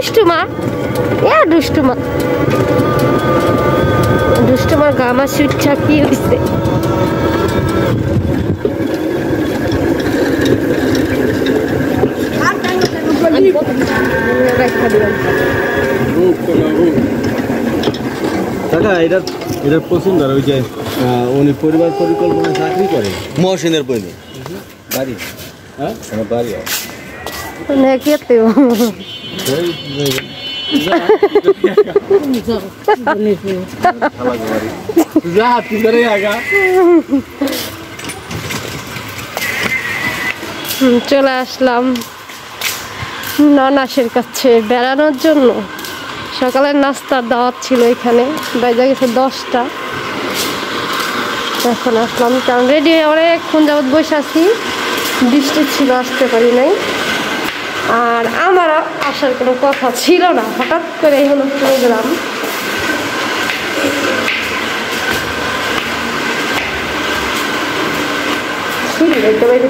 দুষ্টুমা দুষ্টুমা দুষ্টুমার gamma সুইটটা কি হয়েছে কাকা এটা পছন্দ আর ওই যে উনি পরিবার পরিকল্পনা চাকরি করে মহসিনের পয়নি বাড়ি হ্যাঁ আমার বাড়ি চলে আসলাম ননাসের কাছে বেড়ানোর জন্য সকালের নাস্তার দাওয়াত ছিল এখানে বেজে গেছে 10টা এখন আসলাম কারণ রেডি হয়ে অনেকক্ষণ যাবৎ বসে আছি বৃষ্টি ছিল আসতে পারি নাই আর আমার আসার কোনো কথা ছিল না হঠাৎ করে এই হলো প্রোগ্রাম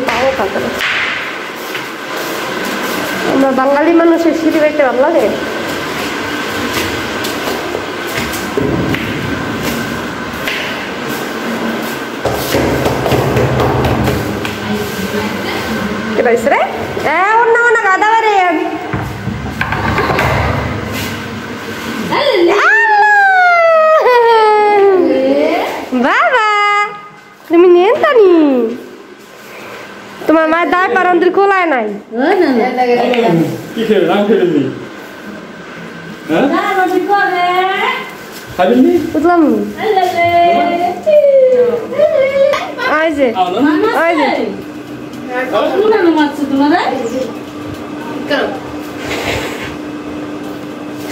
পাবো কাছে আমরা বাঙালি মানুষের সিঁড়ি বাইতে ভালো লাগে রে অন্য গাদা বারে বাবা তুমি নেন তানি তোমার মায়ের দায় পারন্দির খোলায় নাই বুঝলাম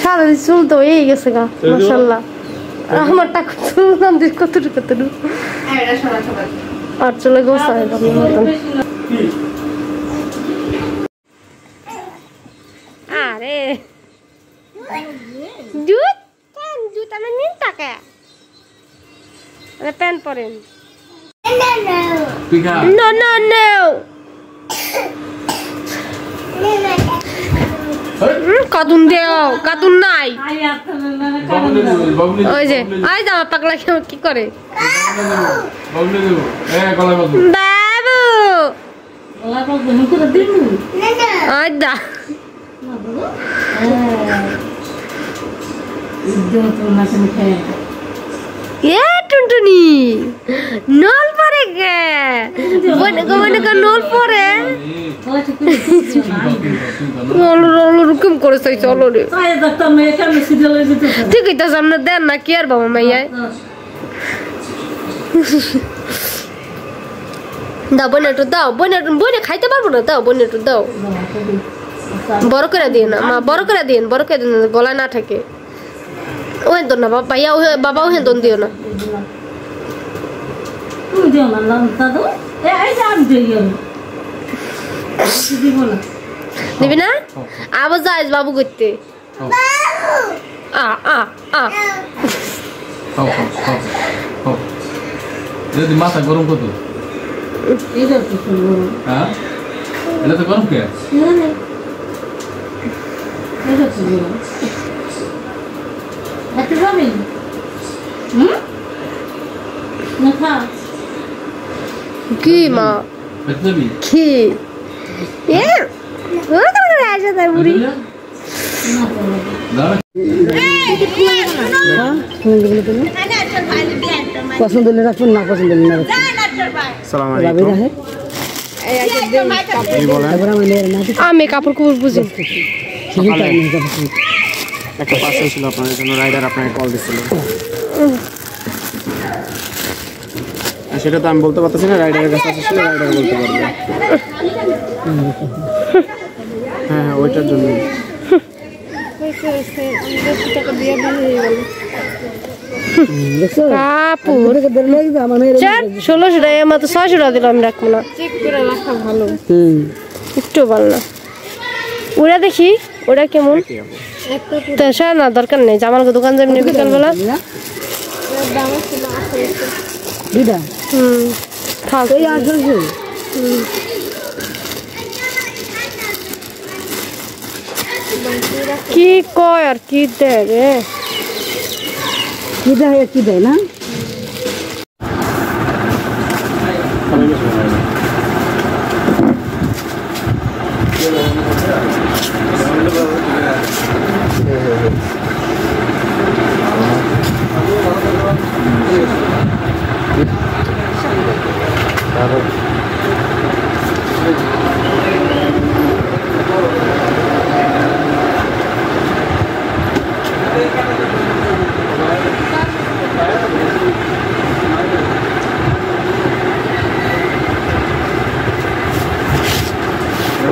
সারা চুল তো এই গেছে গা মাশাআল্লাহ আমার টাকা চুললাম কতটুকু আর চলে গোছায় আরে জুত আমার নিন টাকা প্যান্ট পরেন No, no, no. কাতুন দেও কাতুন নাই ওই যে আই দাও পাগলা কি করে বাবু আই দা টুনটুনি নল পরে গে বনে কা নল পরে রকম করে চাই চলো রে ঠিকই তো সামনে দেন না কি আর বাবা মাইয়া দাও বনে একটু দাও বনে খাইতে পারবো না দাও বনে একটু দাও বড় করে দিন মা বড় করে দিন গলায় না থাকে ওই তো না বাবা বাবা ওই দন দিও না দিবি না আবার যাইস বাবু করতে মাথা গরম কত এটা তো গরম কে কি মা কি পছন্দ হলে রাখবেন না পছন্দ হলে না আমি কাপড় কুপড় বুঝি একটা পার্সেল ছিল আপনার জন্য রাইডার আপনাকে কল দিছিল সেটা তো আমি বলতে পারতেছি না রাইডারের কাছে আসলে রাইডার বলতে পারবে হ্যাঁ ওইটার জন্য কাপড় 1600 টাকা আমার তো 600 টাকা দিলাম রাখবো না চেক করে রাখা ভালো একটু ভালো না ওরা দেখি ওরা কেমন তো না দরকার নেই জামার দোকান যাবি না বিকালবেলা থাক কি কয় আর কি দেয় রে কি দেয় না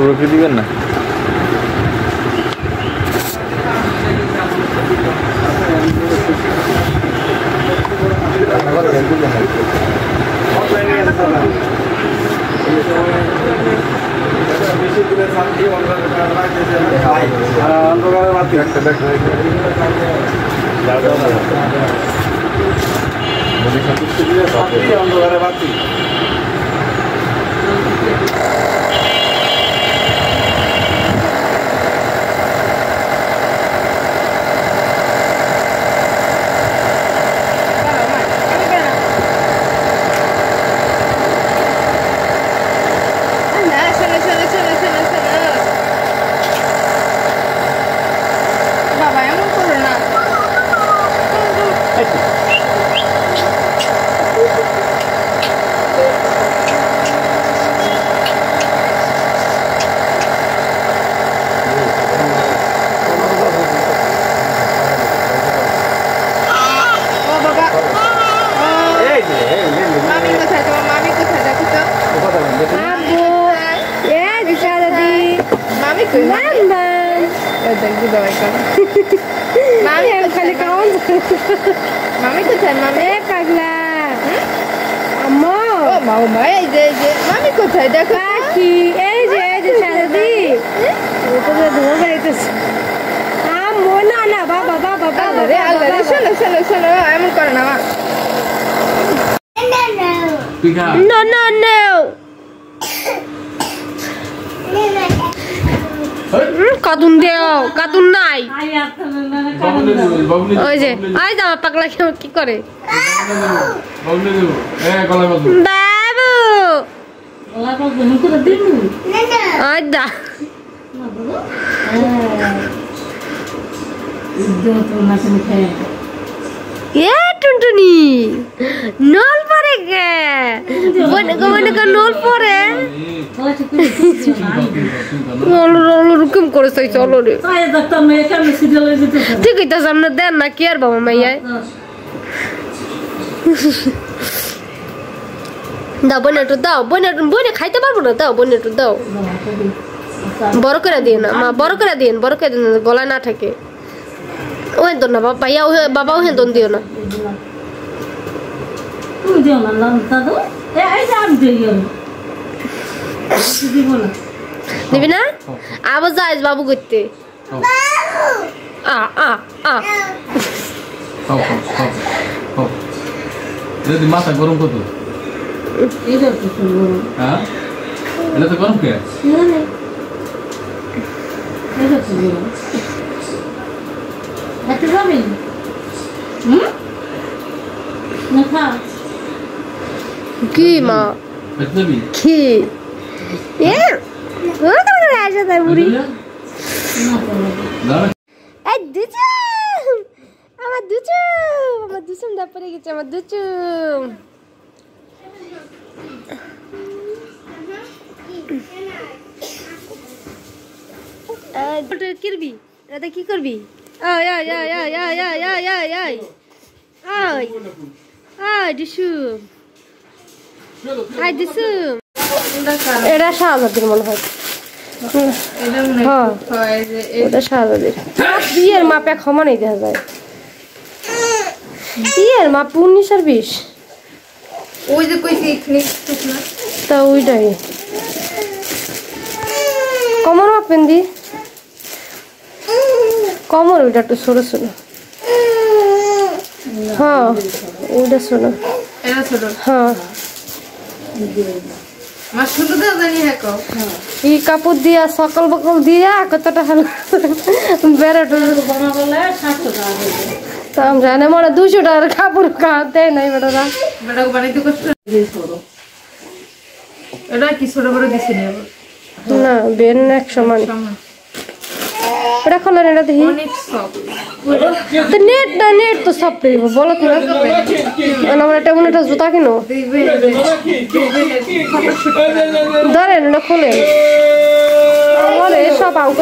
রুটি দিবেন না অন্ধকারে বাতি Mami কোথায় মামে পাগলা আম্মা ও মামা এই যে মামি কোথায় দেখো কি এই যে সারাদি ওটা ধরে বেরিয়েছে আম্মু না বাবা আরে আল্লাহ রে শোনো এমন করে না মা No. কাতুন দেও কাতুন নাই ওই যে আই যা পাগলা কি করে বাবু আই দা টুনটুনি নল পরে গে বনে নল পরে রকম করে চাই চলো রে ঠিক আছে সামনে দেন না কি আর বাবা মাইয়ায় দাও বোন একটু দাও বোনে খাইতে পারবো না দাও বোন একটু দাও বড় করে দিও না মা বড় করে দিন গলায় না থাকে ওই তো না বাবাও হেন দিও না দিবি না আবার যাইস বাবু করতে মাথা গরম কত এটা তো গরম কে কি মা কি আমার দুচুম দা পড়ে গেছে আমার দুচুম কিরবি রাধা কি করবি এটা শাহজাদির মনে হয় এটা শাহজাদির বিয়ের মাপ এক সমানই দেখা যায় বিয়ের মাপ 19 আর 20 ওই যে কইছি তা ওইটাই কমর মাপেন দি কমর ওইটা একটু ছোট ছোট হ্যাঁ ওইটা ছোট হ্যাঁ ই কাপড় দিয়া সকাল বকল দিয়া কতটা হলো বেড়াটা আমি জানি মনে 200 টাকার কাপড় দেয় নাই বেটারা না বেন 100 মানে এটা খোলেন এটা দেখি নেট না নেট তো সব পেয়ে বলো তুমি আমার এটা মনে একটা জুতা কিনো ধরেন এটা খোলে বলে সব আউট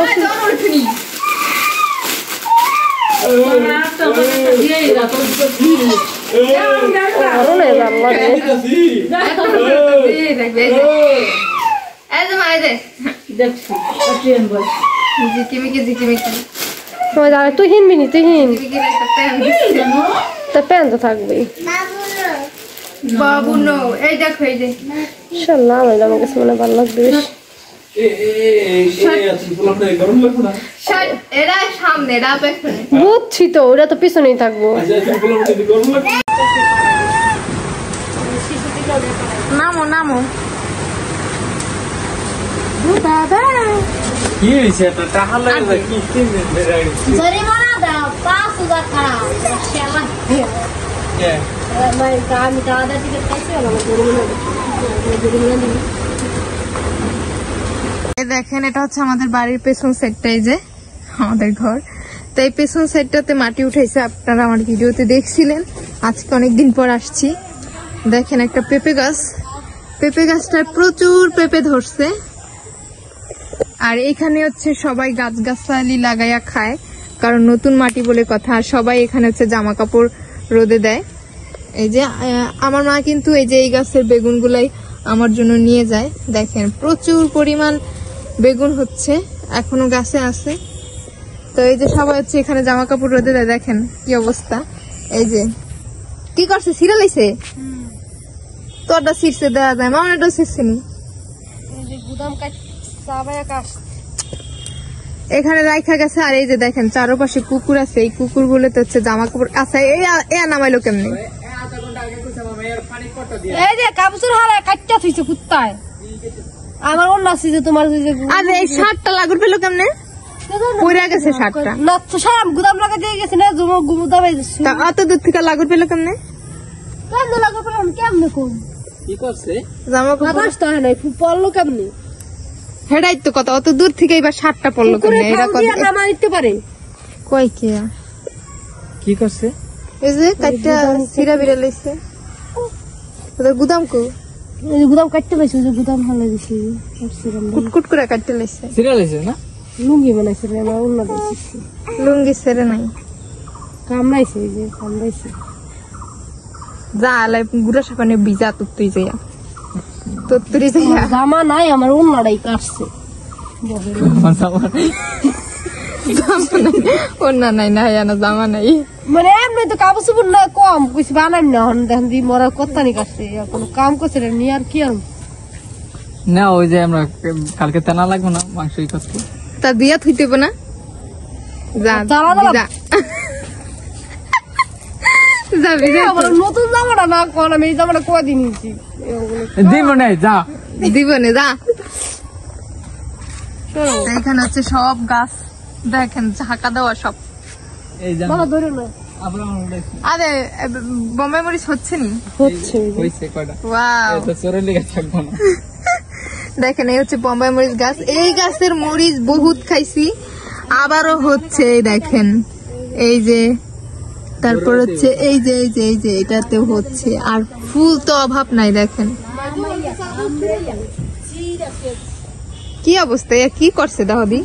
তুই হিনবি নি তুই হিন তা প্যান্ট তো থাকবে বাবু নো এই দেখো এই যে ইনশাআল্লাহ আমার কাছে মনে ভালো লাগবে এরা সামনে এরা পেছনে বুঝছি তো ওরা তো পিছনেই থাকবো নামো নামো কি হইছে এটা টাকা লাগে কি জরিমানা দাও 5000 টাকা শালা ভাই আমি দাদা টিকিট পাইছি আমার জরিমানা দিবি দেখেন এটা হচ্ছে আমাদের বাড়ির পেছন সাইডটাই যে আমাদের ঘর তো এই পেছন সাইডটাতে মাটি উঠাইছে আপনারা আমার ভিডিওতে দেখছিলেন আজকে অনেকদিন পর আসছি দেখেন একটা পেঁপে গাছটার প্রচুর পেঁপে ধরছে আর এখানে হচ্ছে সবাই গাছগাছালি লাগাইয়া খায় কারণ নতুন মাটি বলে কথা আর সবাই এখানে হচ্ছে জামা কাপড় রোদে দেয় এই যে আমার মা কিন্তু এই যে এই গাছের বেগুন গুলাই আমার জন্য নিয়ে যায় দেখেন প্রচুর পরিমাণ বেগুন হচ্ছে এখনো গাছে আছে তো এই যে সবাই হচ্ছে এখানে জামা কাপড় রোদে দেয় দেখেন কি অবস্থা এই যে কি করছে সিরিয়াল আইছে তোরটা শীর্ষে দেওয়া যায় মামাটা শীর্ষে নি এখানে রাইখা গেছে আর এই যে দেখেন চারপাশে কুকুর আছে এই কুকুর গুলোতে হচ্ছে জামা কাপড় আছে এ নামাইলো কেমনি এই যে কাপড় হারা কাটটা থইছে কুত্তায় আমার অন্য আছে যে তোমার আর এই শার্টটা লাগুর পেলো কেমনে পইরা গেছে শার্টটা না তো সারা গুদাম লাগা দিয়ে গেছে না জমা গুদামে তা অত দূর থেকে লাগুর পেলো কেমনে কেমনে লাগা পেলাম কেমনে কোন কি করছে জামা কাপড় বাতাস তো নাই পড়লো কেমনে হেডাই তো কথা অত দূর থেকে এবার শার্টটা পড়লো কেমনে এটা কথা নামা দিতে পারে কই কে কি করছে এই যে কাটটা সিরা বিড়া লইছে ওদের গুদাম কো এই গুদাম কাটতে পাইছে যে গুদাম ভালো দিছি কুটকুট করে কাটতে লইছে সিরিয়াল হইছে না লুঙ্গি বানাইছে রে আমার অন্য দিছি লুঙ্গি সেরে নাই কামড়াইছে এই যে কামড়াইছে যা লাই গুড়া সাপানে বিজা তুই যাইয়া তুই যাইয়া জামা নাই আমার অন্যটাই কাটছে ওনা নাই না না জামা নাই মানে এমনি তো কাপড় চোপড় না কম কিছু বানাই না হন দেখেন দি মরার কথা নি কাটছে কোনো কাম করছে না নি আর কি আর না ওই যে আমরা কালকে তেনা লাগবে না মাংসই করতে তা দিয়া থুইতে না যা যা যাবি আমার নতুন জামাটা না কোন আমি এই জামাটা কদিন নিয়েছি দিব না যা দিব না যা এখানে হচ্ছে সব গাছ দেখেন ঝাঁকা দেওয়া সব এই যা বলো ধরো না আমরা উড়াইছি আরে বোম্বাই মরিচ হচ্ছে নি হচ্ছে হইছে কয়টা ওয়াও তো চোরে লেগে থাকবো না দেখেন এই হচ্ছে বোম্বাই মরিচ গাছ এই গাছের মরিচ বহুত খাইছি আবারও হচ্ছে দেখেন এই যে তারপর হচ্ছে এই যে এই যে এই যে এটাতেও হচ্ছে আর ফুল তো অভাব নাই দেখেন কি অবস্থা কি করছে দাহদি